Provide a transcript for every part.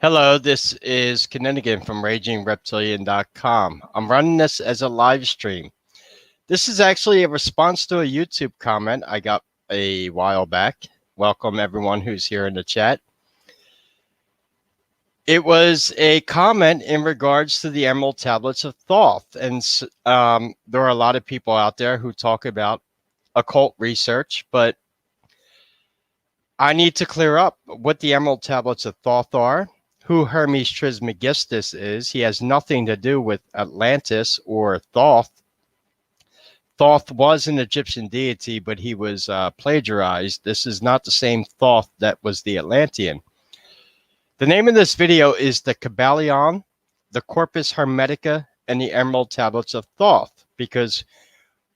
Hello, this is Kinninigan from RagingReptilian.com. I'm running this as a live stream. This is actually a response to a YouTube comment I got a while back. Welcome everyone who's here in the chat. It was a comment in regards to the Emerald Tablets of Thoth. And there are a lot of people out there who talk about occult research, but I need to clear up what the Emerald Tablets of Thoth are, who Hermes Trismegistus is. He has nothing to do with Atlantis or Thoth. Thoth was an Egyptian deity, but he was plagiarized. This is not the same Thoth that was the Atlantean. The name of this video is the Kybalion, the Corpus Hermetica, and the Emerald Tablets of Thoth, because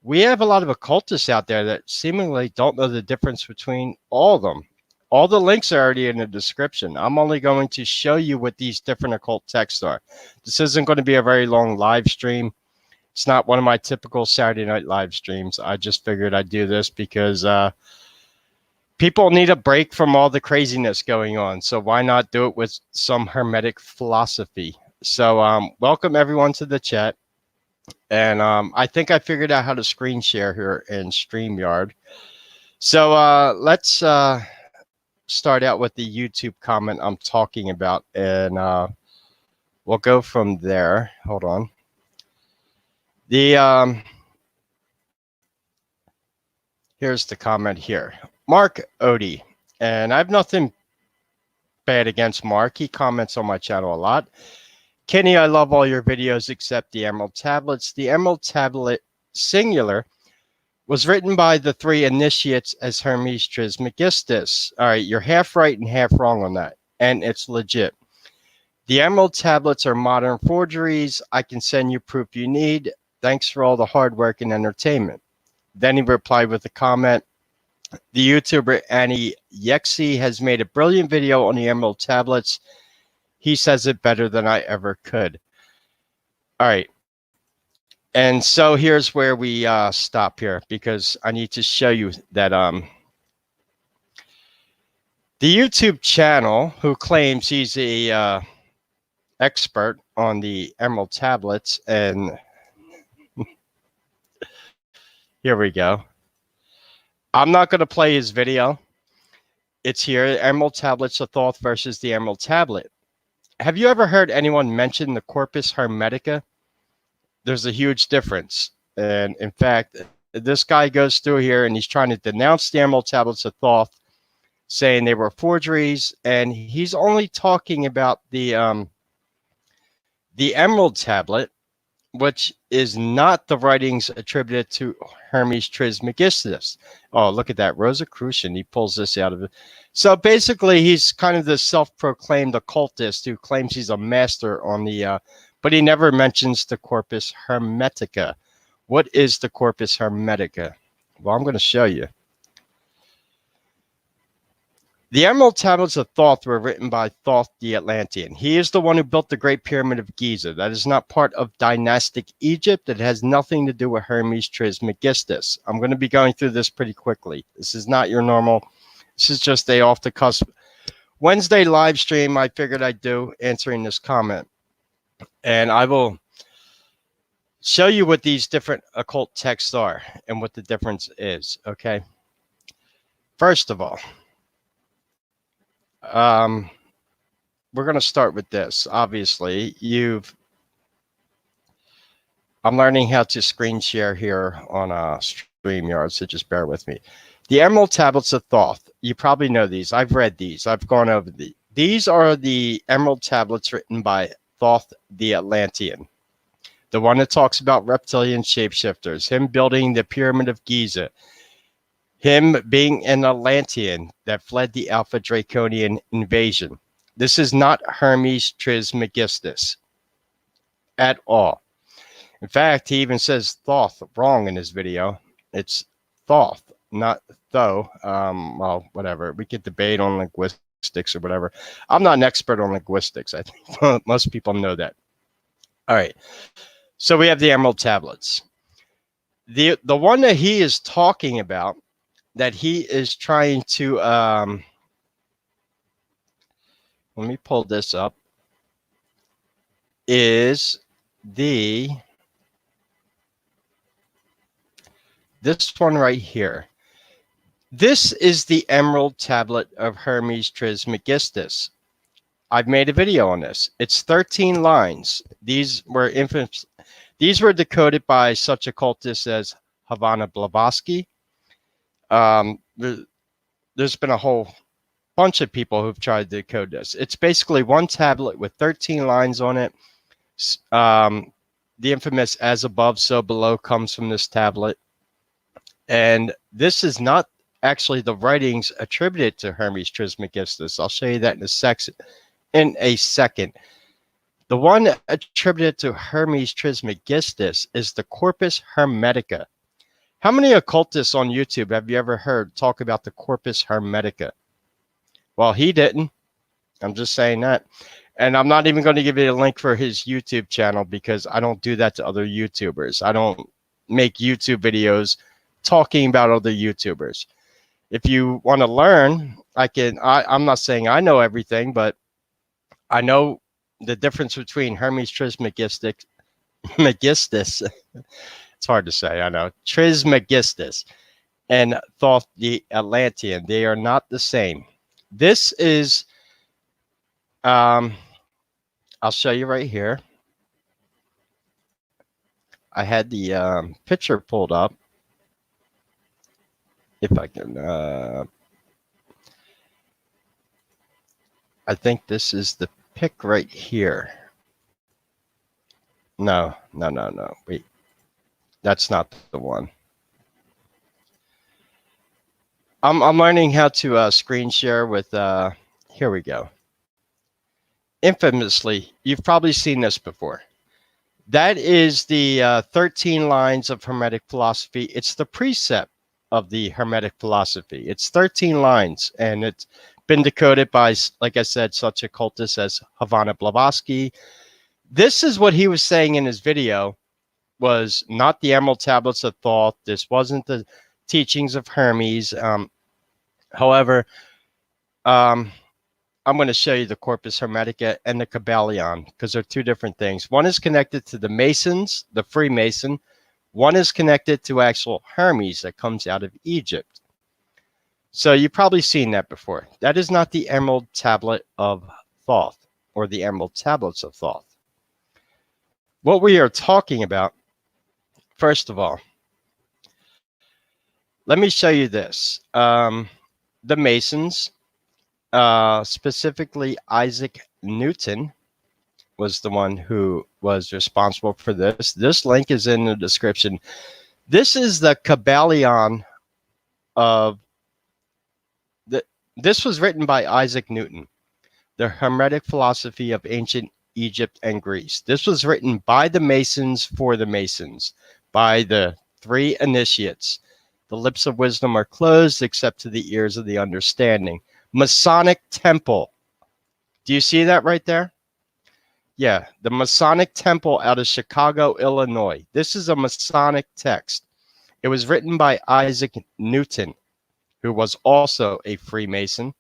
we have a lot of occultists out there that seemingly don't know the difference between all of them. All the links are already in the description. I'm only going to show you what these different occult texts are. This isn't going to be a very long live stream. It's not one of my typical Saturday night live streams. I just figured I'd do this because people need a break from all the craziness going on. So why not do it with some Hermetic philosophy? So welcome everyone to the chat. And I think I figured out how to screen share here in StreamYard. So let's start out with the YouTube comment I'm talking about, and we'll go from there. Hold on. Here's the comment here. Mark Odie, and I have nothing bad against Mark. He comments on my channel a lot. Kenny, I love all your videos except the Emerald Tablets. The Emerald Tablet singular was written by the three initiates as Hermes Trismegistus. All right, you're half right and half wrong on that, and it's legit. The Emerald Tablets are modern forgeries. I can send you proof you need. Thanks for all the hard work and entertainment. Then he replied with a comment. The YouTuber Annie Yexi has made a brilliant video on the Emerald Tablets. He says it better than I ever could. All right. And so here's where we stop here, because I need to show you that the YouTube channel who claims he's a expert on the Emerald Tablets, and here we go. I'm not going to play his video. It's here, Emerald Tablets of Thoth versus the Emerald Tablet. Have you ever heard anyone mention the Corpus Hermetica? There's a huge difference. And in fact, this guy goes through here and he's trying to denounce the Emerald Tablets of Thoth, saying they were forgeries. And he's only talking about the Emerald Tablet, which is not the writings attributed to Hermes Trismegistus. Oh, look at that. Rosicrucian. He pulls this out of it. So basically, he's kind of the self-proclaimed occultist who claims he's a master on the but he never mentions the Corpus Hermetica. What is the Corpus Hermetica? Well, I'm going to show you. The Emerald Tablets of Thoth were written by Thoth the Atlantean. He is the one who built the Great Pyramid of Giza. That is not part of dynastic Egypt. It has nothing to do with Hermes Trismegistus. I'm going to be going through this pretty quickly. This is not your normal. This is just a off-the-cusp Wednesday live stream I figured I'd do answering this comment. And I will show you what these different occult texts are and what the difference is, okay? First of all, we're going to start with this. Obviously, I'm learning how to screen share here on StreamYard, so just bear with me. The Emerald Tablets of Thoth. You probably know these. I've read these. I've gone over these. These are the Emerald Tablets written by Thoth the Atlantean, the one that talks about reptilian shapeshifters, him building the Pyramid of Giza, him being an Atlantean that fled the Alpha Draconian invasion. This is not Hermes Trismegistus at all. In fact, he even says Thoth wrong in his video. It's Thoth, not Tho. Well, whatever. We could debate on linguistics or whatever. I'm not an expert on linguistics. I think most people know that. All right. So we have the Emerald Tablets. The one that he is talking about, that he is trying to let me pull this up is this one right here. This is the Emerald Tablet of Hermes Trismegistus. I've made a video on this. It's 13 lines. These were decoded by such occultists as Havana Blavatsky. There's been a whole bunch of people who've tried to decode this. It's basically one tablet with 13 lines on it. The infamous "as above, so below" comes from this tablet. And this is not actually the writings attributed to Hermes Trismegistus. I'll show you that in a second. The one attributed to Hermes Trismegistus is the Corpus Hermetica. How many occultists on YouTube have you ever heard talk about the Corpus Hermetica? Well, he didn't. I'm just saying that. And I'm not even going to give you a link for his YouTube channel because I don't do that to other YouTubers. I don't make YouTube videos talking about other YouTubers. If you want to learn, I'm not saying I know everything, but I know the difference between Hermes Trismegistus, it's hard to say, I know, Trismegistus, and Thoth the Atlantean. They are not the same. This is, I'll show you right here. I had the picture pulled up. If I can, I think this is the pic right here. No. Wait, that's not the one. I'm learning how to screen share with, here we go. Infamously, you've probably seen this before. That is the 13 lines of Hermetic philosophy. It's the precept of the Hermetic philosophy. It's 13 lines, and it's been decoded by, like I said, such occultists as Havana Blavatsky. This is what he was saying in his video, was not the Emerald Tablets of Thoth. This wasn't the teachings of Hermes. However, I'm going to show you the Corpus Hermetica and the Kybalion, because they're two different things. One is connected to the Masons, the Freemason. One is connected to actual Hermes that comes out of Egypt. So you've probably seen that before. That is not the Emerald Tablet of Thoth or the Emerald Tablets of Thoth. What we are talking about, first of all, let me show you this. The Masons, specifically Isaac Newton, was the one who was responsible for this. This link is in the description. This is the Kybalion of this was written by Isaac Newton, the Hermetic philosophy of ancient Egypt and Greece. This was written by the Masons for the Masons, by the three initiates. The lips of wisdom are closed except to the ears of the understanding. Masonic temple. Do you see that right there? Yeah, the Masonic temple out of Chicago, Illinois. This is a Masonic text. It was written by Isaac Newton, who was also a Freemason.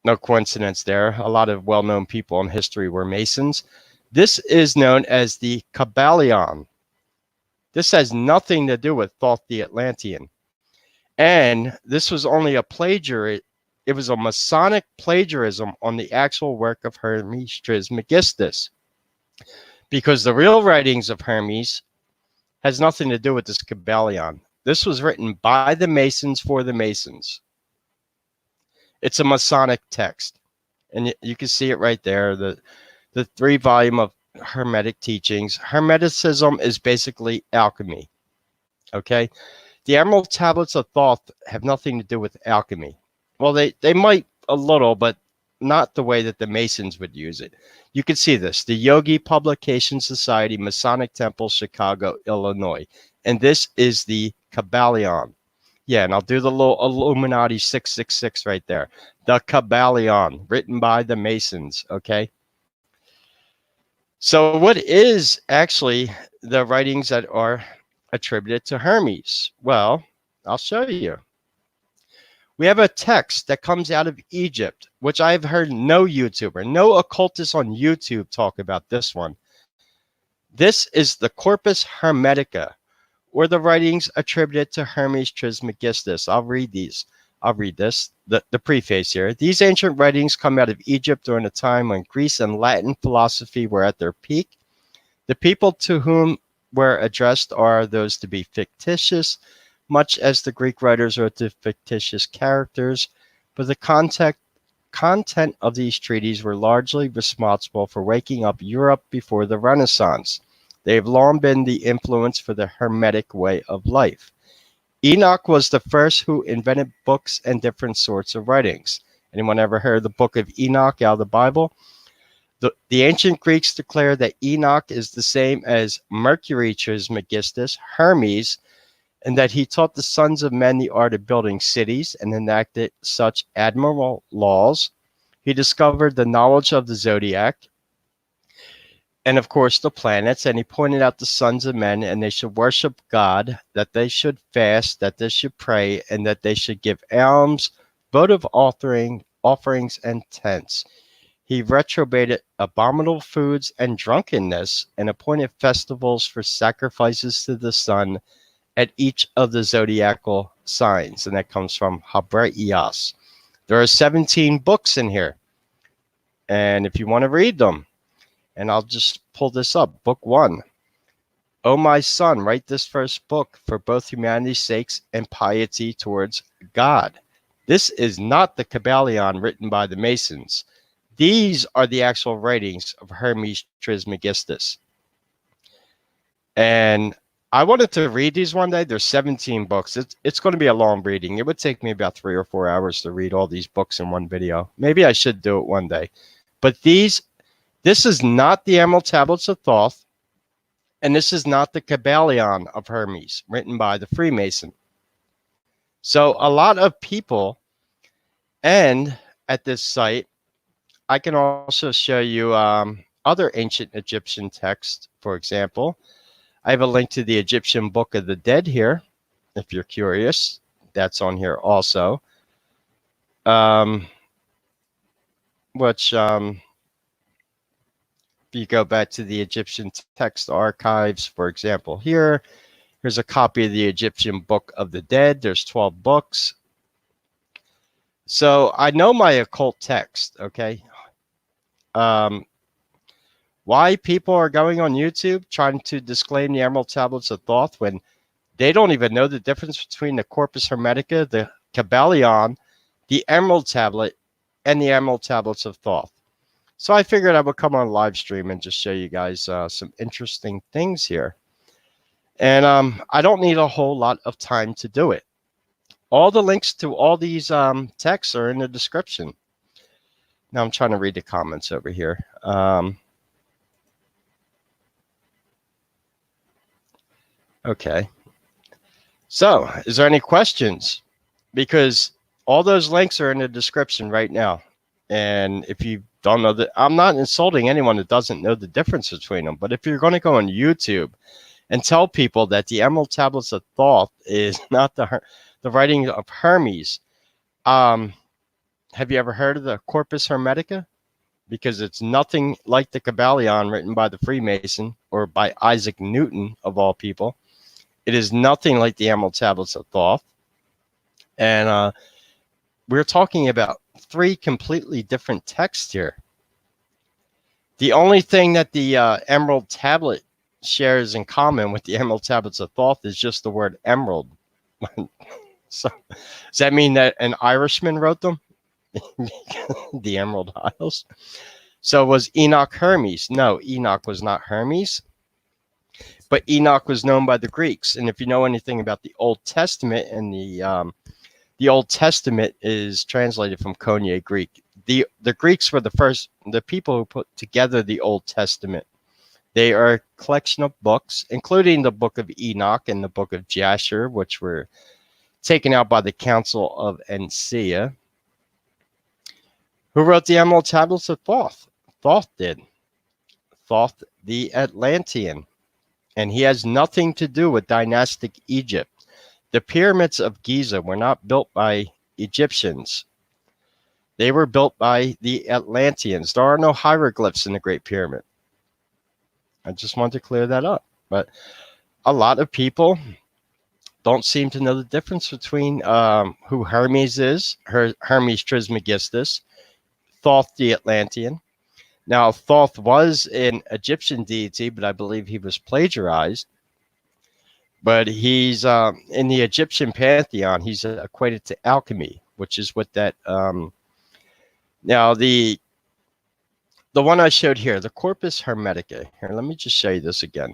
No coincidence there. A lot of well-known people in history were Masons. This is known as the Kybalion. This has nothing to do with Thoth the Atlantean. And this was only a plagiarism. It was a Masonic plagiarism on the actual work of Hermes Trismegistus. Because the real writings of Hermes has nothing to do with this Kybalion. This was written by the Masons for the Masons. It's a Masonic text. And you can see it right there. The 3-volume of Hermetic teachings. Hermeticism is basically alchemy. Okay? The Emerald Tablets of Thoth have nothing to do with alchemy. Well, they might a little, but not the way that the Masons would use it. You can see this. The Yogi Publication Society, Masonic Temple, Chicago, Illinois. And this is the Kybalion. Yeah, and I'll do the little Illuminati 666 right there. The Kybalion, written by the Masons, okay? So what is actually the writings that are attributed to Hermes? Well, I'll show you. We have a text that comes out of Egypt, which I've heard no YouTuber, no occultist on YouTube talk about this one. This is the Corpus Hermetica, or the writings attributed to Hermes Trismegistus. I'll read these. I'll read this, the preface here. These ancient writings come out of Egypt during a time when Greece and Latin philosophy were at their peak. The people to whom were addressed are those to be fictitious, much as the Greek writers wrote to fictitious characters, but the content of these treatises were largely responsible for waking up Europe before the Renaissance. They have long been the influence for the Hermetic way of life. Enoch was the first who invented books and different sorts of writings. Anyone ever heard of the book of Enoch out of the Bible? The ancient Greeks declared that Enoch is the same as Mercury Trismegistus, Hermes, and that he taught the sons of men the art of building cities and enacted such admirable laws. He discovered the knowledge of the zodiac and, of course, the planets, and he pointed out the sons of men, and they should worship God, that they should fast, that they should pray, and that they should give alms, votive offerings, and tents. He reprobated abominable foods and drunkenness, and appointed festivals for sacrifices to the sun at each of the zodiacal signs, and that comes from Habreios. There are 17 books in here, and if you want to read them, and I'll just pull this up, Book 1. O my son, write this first book for both humanity's sakes and piety towards God. This is not the Kybalion written by the Masons. These are the actual writings of Hermes Trismegistus. And I wanted to read these one day. There's 17 books. It's going to be a long reading. It would take me about 3 or 4 hours to read all these books in one video. Maybe I should do it one day. But this is not the Emerald Tablets of Thoth, and this is not the Kybalion of Hermes, written by the Freemason. So a lot of people, and at this site, I can also show you other ancient Egyptian texts. For example, I have a link to the Egyptian Book of the Dead here, if you're curious. That's on here also. If you go back to the Egyptian text archives, for example, here's a copy of the Egyptian Book of the Dead. There's 12 books. So I know my occult text, okay? Why people are going on YouTube trying to disclaim the Emerald Tablets of Thoth when they don't even know the difference between the Corpus Hermetica, the Kybalion, the Emerald Tablet, and the Emerald Tablets of Thoth. So I figured I would come on live stream and just show you guys some interesting things here. And I don't need a whole lot of time to do it. All the links to all these texts are in the description. Now I'm trying to read the comments over here. Okay. So is there any questions? Because all those links are in the description right now. And if you don't know that, I'm not insulting anyone that doesn't know the difference between them. But if you're going to go on YouTube and tell people that the Emerald Tablets of Thoth is not the writing of Hermes, have you ever heard of the Corpus Hermetica? Because it's nothing like the Kybalion written by the Freemason or by Isaac Newton, of all people. It is nothing like the Emerald Tablets of Thoth. And we're talking about 3 completely different texts here. The only thing that the Emerald Tablet shares in common with the Emerald Tablets of Thoth is just the word emerald. So does that mean that an Irishman wrote them? The Emerald Isles. So was Enoch Hermes? No, Enoch was not Hermes. But Enoch was known by the Greeks. And if you know anything about the Old Testament, and the Old Testament is translated from Koine Greek. The Greeks were the people who put together the Old Testament. They are a collection of books, including the Book of Enoch and the Book of Jasher, which were taken out by the Council of Nicaea. Who wrote the Emerald Tablets of Thoth? Thoth did. Thoth the Atlantean. And he has nothing to do with dynastic Egypt. The pyramids of Giza were not built by Egyptians. They were built by the Atlanteans. There are no hieroglyphs in the Great Pyramid. I just wanted to clear that up. But a lot of people don't seem to know the difference between who Hermes is, Hermes Trismegistus, Thoth the Atlantean. Now, Thoth was an Egyptian deity, but I believe he was plagiarized. But he's in the Egyptian pantheon, he's equated to alchemy, which is what that... now, the one I showed here, the Corpus Hermetica. Here, let me just show you this again.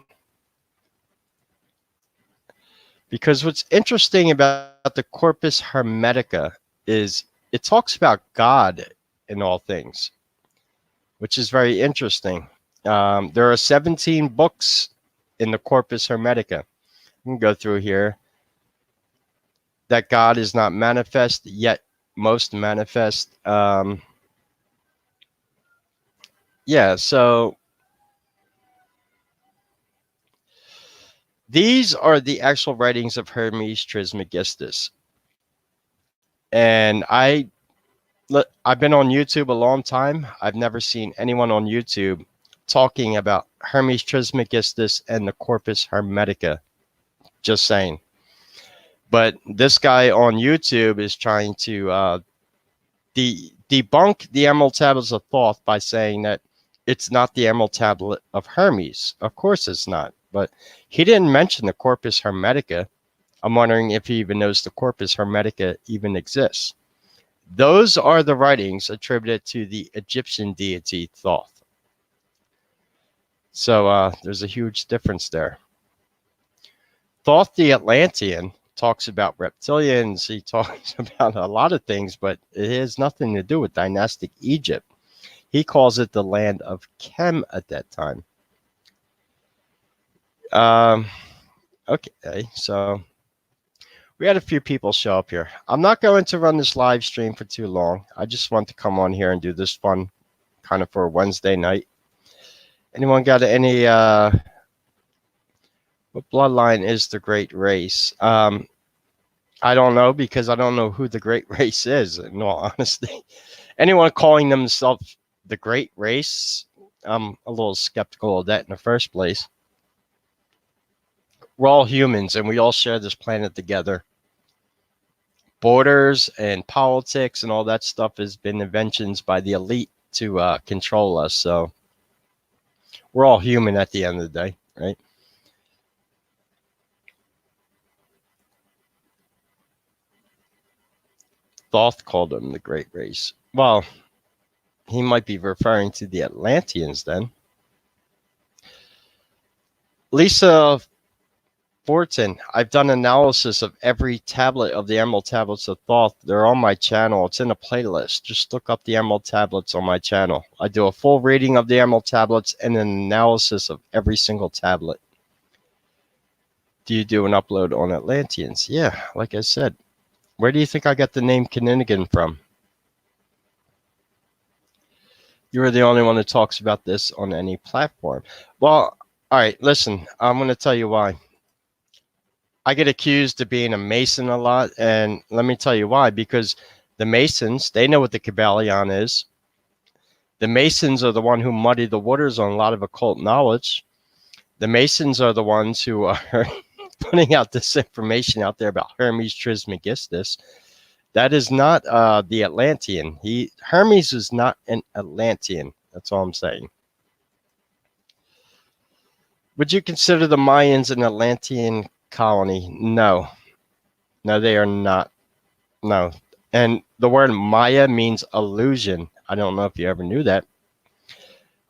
Because what's interesting about the Corpus Hermetica is it talks about God in all things, which is very interesting. There are 17 books in the Corpus Hermetica. We can go through here. That God is not manifest, yet most manifest. Yeah, so these are the actual writings of Hermes Trismegistus. And I've been on YouTube a long time. I've never seen anyone on YouTube talking about Hermes Trismegistus and the Corpus Hermetica. Just saying. But this guy on YouTube is trying to debunk the Emerald Tablets of Thoth by saying that it's not the Emerald Tablet of Hermes. Of course it's not. But he didn't mention the Corpus Hermetica. I'm wondering if he even knows the Corpus Hermetica even exists. Those are the writings attributed to the Egyptian deity Thoth. So there's a huge difference there. Thoth the Atlantean talks about reptilians. He talks about a lot of things, but it has nothing to do with dynastic Egypt. He calls it the land of Kem at that time. Okay, so we had a few people show up here. I'm not going to run this live stream for too long. I just want to come on here and do this fun kind of for a Wednesday night. Anyone got any, what bloodline is the Great Race? I don't know, because I don't know who the Great Race is, in all honesty. Anyone calling themselves the Great Race, I'm a little skeptical of that in the first place. We're all humans, and we all share this planet together. Borders and politics and all that stuff has been inventions by the elite to control us. So we're all human at the end of the day, right? Thoth called them the Great Race. Well, he might be referring to the Atlanteans then. Lisa Fortin, I've done analysis of every tablet of the Emerald Tablets of Thoth. They're on my channel. It's in a playlist. Just look up the Emerald Tablets on my channel. I do a full reading of the Emerald Tablets and an analysis of every single tablet. Do you do an upload on Atlanteans? Yeah, like I said. Where do you think I got the name Kinninigan from? You're the only one that talks about this on any platform. Well, all right, listen, I'm going to tell you why. I get accused of being a Mason a lot, and let me tell you why. Because the Masons, they know what the Kybalion is. The Masons are the one who muddy the waters on a lot of occult knowledge. The Masons are the ones who are putting out this information out there about Hermes Trismegistus. That is not the Atlantean. Hermes is not an Atlantean. That's all I'm saying. Would you consider the Mayans an Atlantean colony? No. No, they are not. No. And the word Maya means illusion. I don't know if you ever knew that.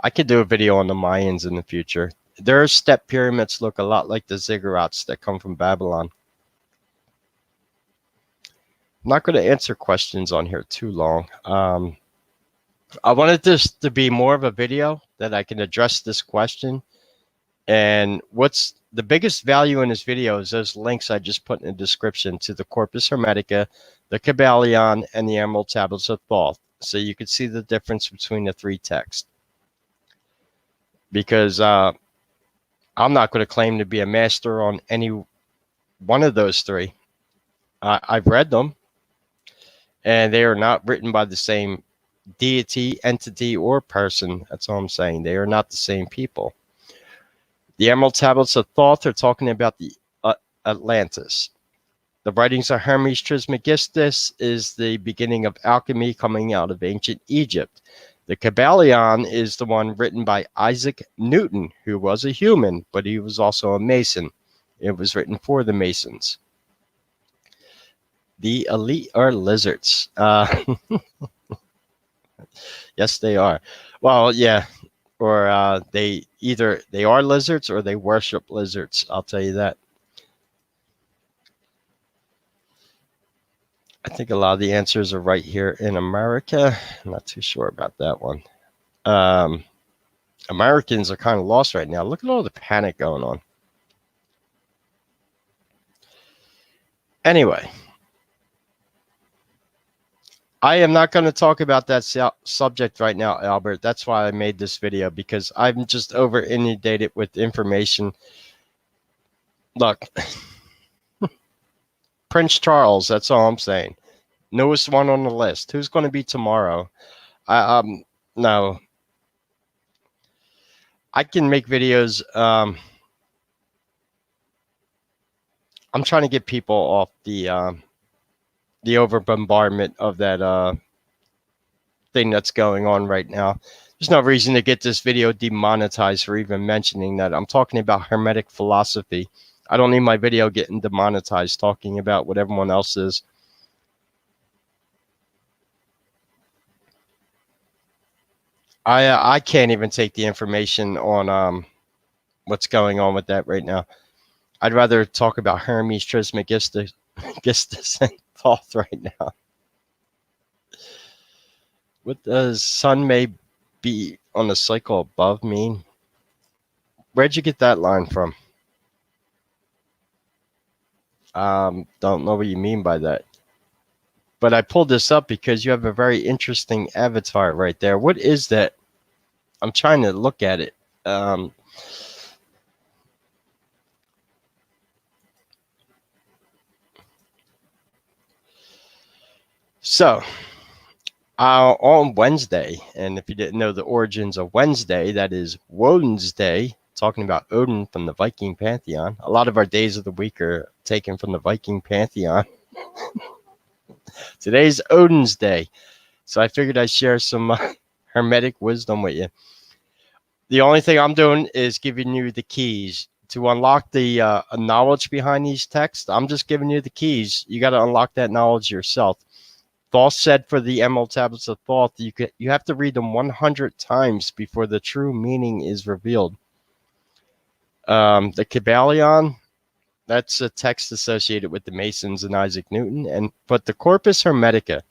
I could do a video on the Mayans in the future. Their step pyramids look a lot like the ziggurats that come from Babylon. I'm not going to answer questions on here too long. I wanted this to be more of a video that I can address this question. And what's the biggest value in this video is those links I just put in the description to the Corpus Hermetica, the Kybalion, and the Emerald Tablets of Thoth. So you can see the difference between the three texts. Because I'm not going to claim to be a master on any one of those three. I've read them. and they are not written by the same deity, entity, or person. That's all I'm saying. They are not the same people. The Emerald Tablets of Thoth are talking about the Atlantis. The writings of Hermes Trismegistus is the beginning of alchemy coming out of ancient Egypt. The Kybalion is the one written by Isaac Newton, who was a human, but he was also a Mason. It was written for the Masons. The elite are lizards. Yes, they are. Well, yeah, or they are lizards or they worship lizards. I'll tell you that. I think a lot of the answers are right here in America. I'm not too sure about that one. Americans are kind of lost right now. Look at all the panic going on. Anyway, I am not going to talk about that subject right now, Albert. That's why I made this video, because I'm just over inundated with information. Look, Prince Charles, that's all I'm saying. Newest one on the list. Who's going to be tomorrow? No. I can make videos. I'm trying to get people off the over bombardment of that thing that's going on right now. There's no reason to get this video demonetized for even mentioning that. I'm talking about Hermetic philosophy. I don't need my video getting demonetized talking about what everyone else is. I can't even take the information on what's going on with that right now. I'd rather talk about Hermes Trismegistus and Thoth right now. What does sun may be on a cycle above mean? Where'd you get that line from? Don't know what you mean by that. But I pulled this up because you have a very interesting avatar right there. What is that? I'm trying to look at it. So, on Wednesday, and if you didn't know the origins of Wednesday, that is Woden's Day, talking about Odin from the Viking pantheon. A lot of our days of the week are taken from the Viking pantheon. Today's Odin's Day, so I figured I'd share some Hermetic wisdom with you. The only thing I'm doing is giving you the keys to unlock the knowledge behind these texts. I'm just giving you the keys. You got to unlock that knowledge yourself. Thoth said for the Emerald Tablets of Thoth, you have to read them 100 times before the true meaning is revealed. The Kybalion, that's a text associated with the Masons and Isaac Newton. But the Corpus Hermetica,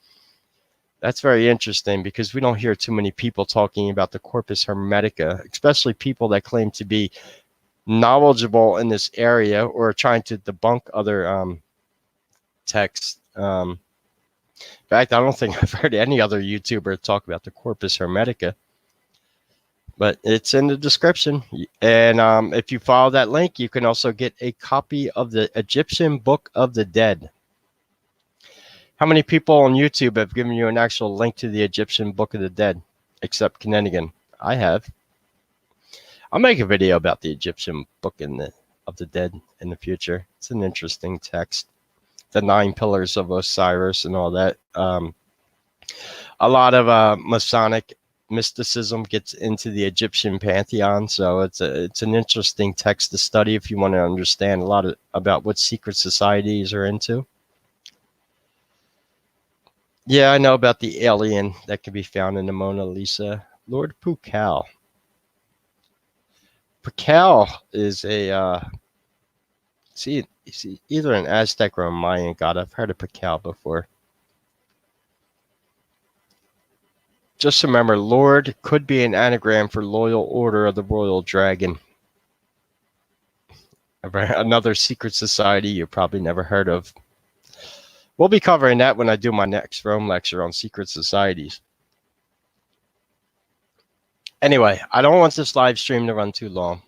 that's very interesting because we don't hear too many people talking about the Corpus Hermetica, especially people that claim to be knowledgeable in this area or trying to debunk other texts. In fact, I don't think I've heard any other YouTuber talk about the Corpus Hermetica, but it's in the description. And if you follow that link, you can also get a copy of the Egyptian Book of the Dead. How many people on YouTube have given you an actual link to the Egyptian Book of the Dead, except Kinninigan? I have. I'll make a video about the Egyptian Book of the Dead in the future. It's an interesting text. The 9 pillars of Osiris and all that. A lot of Masonic mysticism gets into the Egyptian pantheon, so it's an interesting text to study if you want to understand a lot about what secret societies are into. Yeah, I know about the alien that can be found in the Mona Lisa. Lord Pukal. Pukal is is either an Aztec or a Mayan god. I've heard of Pukal before. Just remember, Lord could be an anagram for Loyal Order of the Royal Dragon. Another secret society you probably never heard of. We'll be covering that when I do my next Rome lecture on secret societies. Anyway, I don't want this live stream to run too long.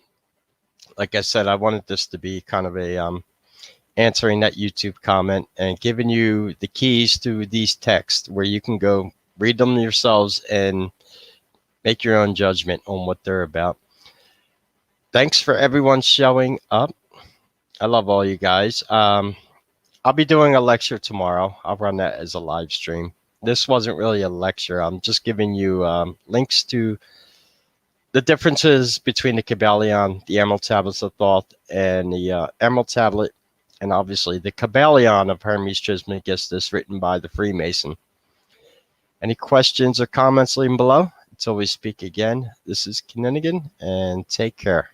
Like I said, I wanted this to be kind of a answering that YouTube comment and giving you the keys to these texts where you can go read them yourselves and make your own judgment on what they're about. Thanks for everyone showing up. I love all you guys. I'll be doing a lecture tomorrow. I'll run that as a live stream. This wasn't really a lecture. I'm just giving you links to the differences between the Kybalion, the Emerald Tablets of Thoth, and the Emerald Tablet, and obviously the Kybalion of Hermes Trismegistus, written by the Freemason. Any questions or comments, leave them below. Until we speak again, this is Kinninigan, and take care.